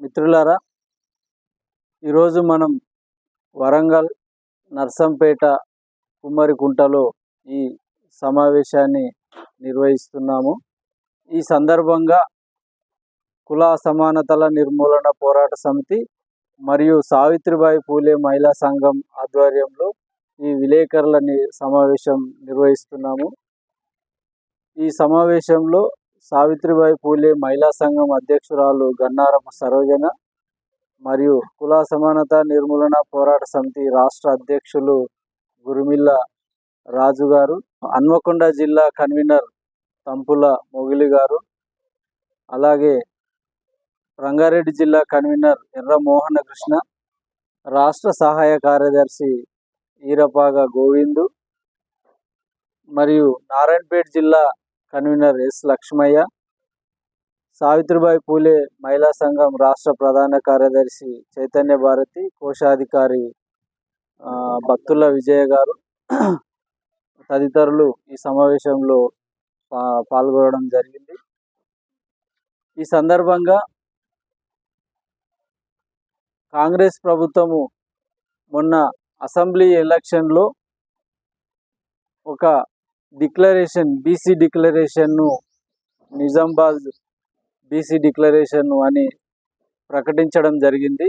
మిత్రులారా, ఈరోజు మనం వరంగల్ నర్సంపేట కుమ్మరికుంటలో ఈ సమావేశాన్ని నిర్వహిస్తున్నాము. ఈ సందర్భంగా కుల అసమానతల నిర్మూలన పోరాట సమితి మరియు సావిత్రిబాయి పూలే మహిళా సంఘం ఆధ్వర్యంలో ఈ విలేకరుల సమావేశం నిర్వహిస్తున్నాము. ఈ సమావేశంలో సావిత్రిబాయి పూలే మహిళా సంఘం అధ్యక్షురాలు గన్నారపు సరోజన మరియు కుల సమానత నిర్మూలన పోరాట సమితి రాష్ట్ర అధ్యక్షులు గురుమిల్ల రాజు గారు, హన్మకొండ జిల్లా కన్వీనర్ తంపుల మొగిలి గారు, అలాగే రంగారెడ్డి జిల్లా కన్వీనర్ ఎర్ర మోహన కృష్ణ, రాష్ట్ర సహాయ కార్యదర్శి ఈరపాగ గోవిందు మరియు నారాయణపేట జిల్లా కన్వీనర్ ఎస్ లక్ష్మయ్య, సావిత్రిబాయి పూలే మహిళా సంఘం రాష్ట్ర ప్రధాన కార్యదర్శి చైతన్య భారతి, కోశాధికారి భక్తుల విజయ గారు తదితరులు ఈ సమావేశంలో పాల్గొనడం జరిగింది. ఈ సందర్భంగా కాంగ్రెస్ ప్రభుత్వము మొన్న అసెంబ్లీ ఎలక్షన్లో ఒక డిక్లరేషన్, బీసీ డిక్లరేషన్ను, నిజామాబాద్ బీసీ డిక్లరేషన్ అని ప్రకటించడం జరిగింది.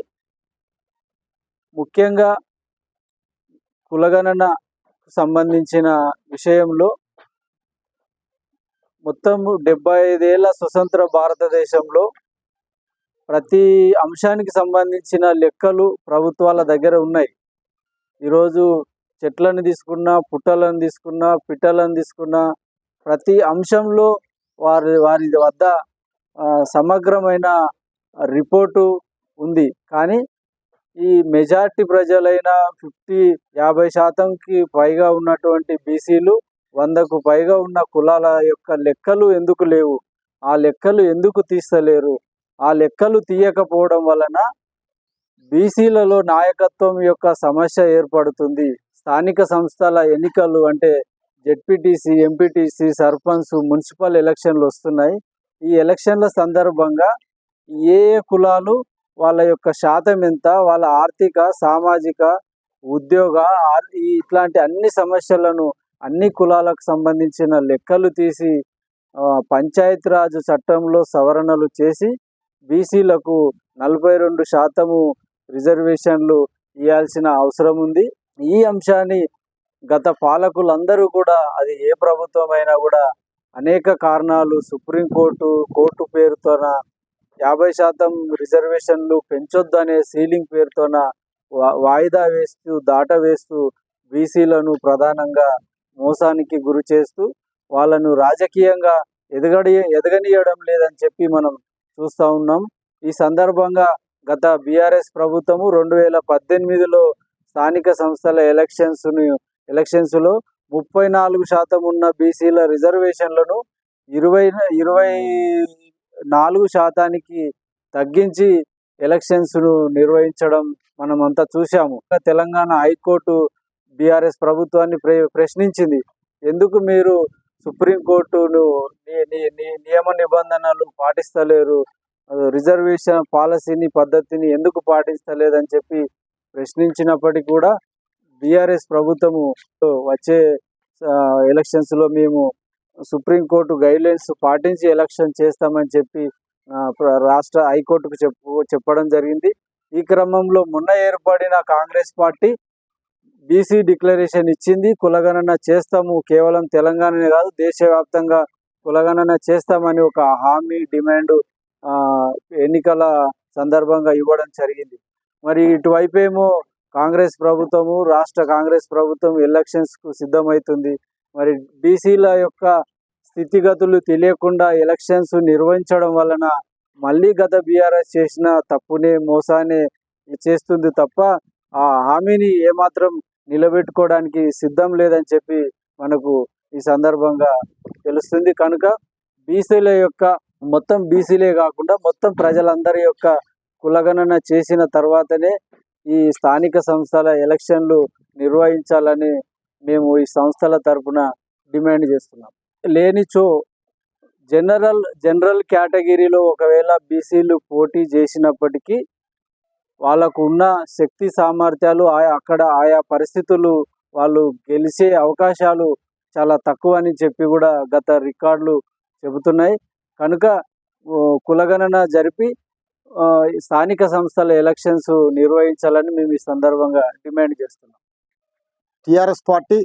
ముఖ్యంగా కులగణన సంబంధించిన విషయంలో మొత్తం 75 ఏళ్ల స్వతంత్ర భారతదేశంలో ప్రతి అంశానికి సంబంధించిన లెక్కలు ప్రభుత్వాల దగ్గర ఉన్నాయి. ఈరోజు చెట్లను తీసుకున్నా, పుట్టలను తీసుకున్నా, పిట్టలను తీసుకున్నా, ప్రతి అంశంలో వారి వద్ద సమగ్రమైన రిపోర్టు ఉంది. కానీ ఈ మెజారిటీ ప్రజలైన 50% పైగా ఉన్నటువంటి బీసీలు, 100కు పైగా ఉన్న కులాల యొక్క లెక్కలు ఎందుకు లేవు? ఆ లెక్కలు ఎందుకు తీస్తలేరు? ఆ లెక్కలు తీయకపోవడం వలన బీసీలలో నాయకత్వం యొక్క సమస్య ఏర్పడుతుంది. స్థానిక సంస్థల ఎన్నికలు అంటే జెడ్పీటీసీ, ఎంపీటీసీ, సర్పంచ్, మున్సిపల్ ఎలక్షన్లు వస్తున్నాయి. ఈ ఎలక్షన్ల సందర్భంగా ఏ కులాలు, వాళ్ళ యొక్క శాతం ఎంత, వాళ్ళ ఆర్థిక, సామాజిక, ఉద్యోగ, ఇట్లాంటి అన్ని సమస్యలను, అన్ని కులాలకు సంబంధించిన లెక్కలు తీసి పంచాయతీరాజ్ చట్టంలో సవరణలు చేసి బీసీలకు 42% రిజర్వేషన్లు ఇవ్వాల్సిన అవసరం ఉంది. ఈ అంశాన్ని గత పాలకులందరూ కూడా, అది ఏ ప్రభుత్వం అయినా కూడా అనేక కారణాలు, కోర్టు పేరుతోన 50% రిజర్వేషన్లు పెంచొద్దు అనే సీలింగ్ పేరుతోన వాయిదా వేస్తూ, దాట వేస్తూ బీసీలను ప్రధానంగా మోసానికి గురి చేస్తూ వాళ్ళను రాజకీయంగా ఎదగనీయడం లేదని చెప్పి మనం చూస్తూ ఉన్నాం. ఈ సందర్భంగా గత బీఆర్ఎస్ ప్రభుత్వము 2018లో స్థానిక సంస్థల ఎలక్షన్స్లో 34% ఉన్న బీసీల రిజర్వేషన్లను 24% తగ్గించి ఎలక్షన్స్ను నిర్వహించడం మనమంతా చూసాము. తెలంగాణ హైకోర్టు బీఆర్ఎస్ ప్రభుత్వాన్ని ప్రశ్నించింది. ఎందుకు మీరు సుప్రీంకోర్టును నియమ నిబంధనలు పాటిస్తలేరు, రిజర్వేషన్ పాలసీని, పద్ధతిని ఎందుకు పాటిస్తలేదని చెప్పి ప్రశ్నించినప్పటికీ కూడా బీఆర్ఎస్ ప్రభుత్వము వచ్చే ఎలక్షన్స్లో మేము సుప్రీంకోర్టు గైడ్లైన్స్ పాటించి ఎలక్షన్ చేస్తామని చెప్పి రాష్ట్ర హైకోర్టుకు చెప్పడం జరిగింది. ఈ క్రమంలో మొన్న ఏర్పడిన కాంగ్రెస్ పార్టీ బీసీ డిక్లరేషన్ ఇచ్చింది. కులగణన చేస్తాము, కేవలం తెలంగాణనే కాదు దేశవ్యాప్తంగా కులగణన చేస్తామని ఒక హామీ, డిమాండ్ ఎన్నికల సందర్భంగా ఇవ్వడం జరిగింది. మరి ఇటువైపేమో కాంగ్రెస్ ప్రభుత్వము, రాష్ట్ర కాంగ్రెస్ ప్రభుత్వం ఎలక్షన్స్కు సిద్ధమవుతుంది. మరి బీసీల యొక్క స్థితిగతులు తెలియకుండా ఎలక్షన్స్ నిర్వహించడం వలన మళ్ళీ గత బీఆర్ఎస్ చేసిన తప్పునే, మోసానే చేస్తుంది తప్ప ఆ హామీని ఏమాత్రం నిలబెట్టుకోవడానికి సిద్ధం లేదని చెప్పి మనకు ఈ సందర్భంగా తెలుస్తుంది. కనుక బీసీల యొక్క, మొత్తం బీసీలే కాకుండా మొత్తం ప్రజలందరి యొక్క కులగణన చేసిన తర్వాతనే ఈ స్థానిక సంస్థల ఎలక్షన్లు నిర్వహించాలని మేము ఈ సంస్థల తరపున డిమాండ్ చేస్తున్నాం. లేనిచో జనరల్ కేటగిరీలో ఒకవేళ బీసీలు పోటీ చేసినప్పటికీ వాళ్ళకు ఉన్న శక్తి సామర్థ్యాలు అక్కడ ఆయా పరిస్థితులు వాళ్ళు గెలిచే అవకాశాలు చాలా తక్కువ అని చెప్పి కూడా గత రికార్డులు చెబుతున్నాయి. కనుక కులగణన జరిపి స్థానిక సంస్థల ఎలక్షన్స్ నిర్వహించాలని మేము ఈ సందర్భంగా డిమాండ్ చేస్తున్నాం. టీఆర్ఎస్ పార్టీ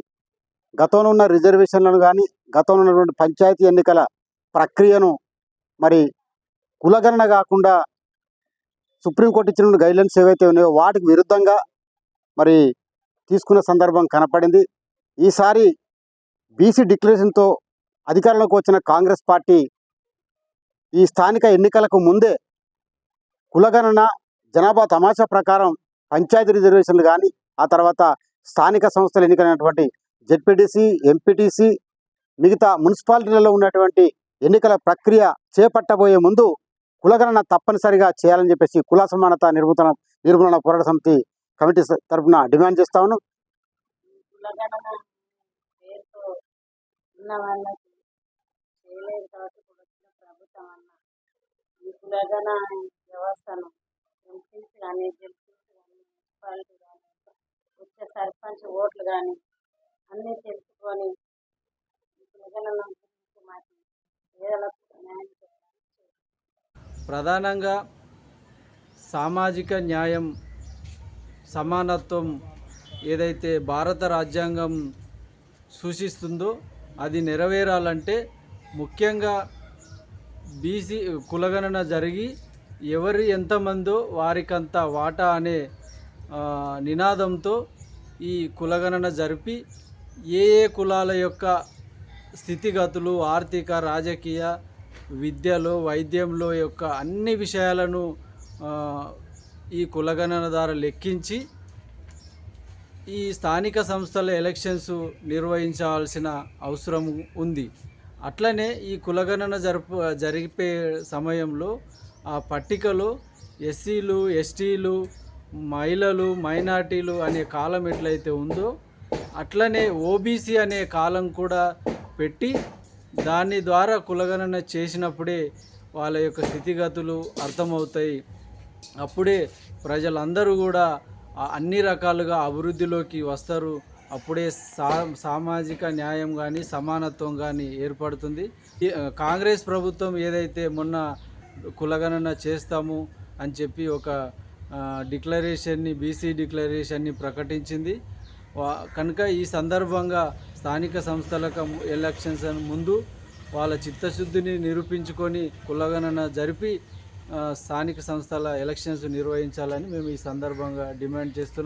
గతంలో ఉన్న రిజర్వేషన్లను కానీ గతంలో ఉన్నటువంటి పంచాయతీ ఎన్నికల ప్రక్రియను మరి కులగణన కాకుండా సుప్రీంకోర్టు ఇచ్చిన గైడ్లైన్స్ ఏవైతే ఉన్నాయో వాటికి విరుద్ధంగా మరి తీసుకున్న సందర్భం కనపడింది. ఈసారి బీసీ డిక్లరేషన్తో అధికారంలోకి వచ్చిన కాంగ్రెస్ పార్టీ ఈ స్థానిక ఎన్నికలకు ముందే కులగణన జనాభా తమాషా ప్రకారం పంచాయతీ రిజర్వేషన్లు కానీ ఆ తర్వాత స్థానిక సంస్థలు ఎన్నికైనటువంటి జెడ్పీటీసీ, ఎంపీటీసీ, మిగతా మున్సిపాలిటీలలో ఉన్నటువంటి ఎన్నికల ప్రక్రియ చేపట్టబోయే ముందు కులగణన తప్పనిసరిగా చేయాలని చెప్పేసి కుల సమానత నిర్మూలన పోరాట సమితి కమిటీ తరఫున డిమాండ్ చేస్తా ఉన్నాం. ఈ కులగణ వ్యవస్థను ఎంపీసీ కానీ జెడ్పీసీ కానీ మున్సిపాలిటీ కానీ వచ్చే సర్పంచ్ ఓట్లు కానీ అన్నీ తెలుసుకొని ఈ కులగణన గురించి మాకు పేదలకు న్యాయం చేయాలని. ప్రధానంగా సామాజిక న్యాయం, సమానత్వం ఏదైతే భారత రాజ్యాంగం సూచిస్తుందో అది నెరవేరాలంటే ముఖ్యంగా బీసీ కులగణన జరిగి ఎవరు ఎంతమందో వారికంత వాటా అనే నినాదంతో ఈ కులగణన జరిపి ఏ కులాల యొక్క స్థితిగతులు, ఆర్థిక, రాజకీయ, విద్యలో, వైద్యంలో యొక్క అన్ని విషయాలను ఈ కులగణన ద్వారా లెక్కించి ఈ స్థానిక సంస్థల ఎలక్షన్స్ నిర్వహించాల్సిన అవసరం ఉంది. అట్లనే ఈ కులగణన జరిపే సమయంలో ఆ పట్టికలో ఎస్సీలు, ఎస్టీలు, మహిళలు, మైనార్టీలు అనే కాలం ఎట్లయితే ఉందో అట్లనే ఓబీసీ అనే కాలం కూడా పెట్టి దాని ద్వారా కులగణన చేసినప్పుడే వాళ్ళ యొక్క స్థితిగతులు అర్థమవుతాయి. అప్పుడే ప్రజలందరూ కూడా అన్ని రకాలుగా అభివృద్ధిలోకి వస్తారు. అప్పుడే సామాజిక న్యాయం కానీ సమానత్వం కానీ ఏర్పడుతుంది. కాంగ్రెస్ ప్రభుత్వం ఏదైతే మొన్న కులగణన చేస్తాము అని చెప్పి ఒక బీసీ డిక్లరేషన్ని ప్రకటించింది. కనుక ఈ సందర్భంగా స్థానిక సంస్థలకు ఎలక్షన్స్ ముందు వాళ్ళ చిత్తశుద్ధిని నిరూపించుకొని కులగణన జరిపి స్థానిక సంస్థల ఎలక్షన్స్ నిర్వహించాలని మేము ఈ సందర్భంగా డిమాండ్ చేస్తున్నాం.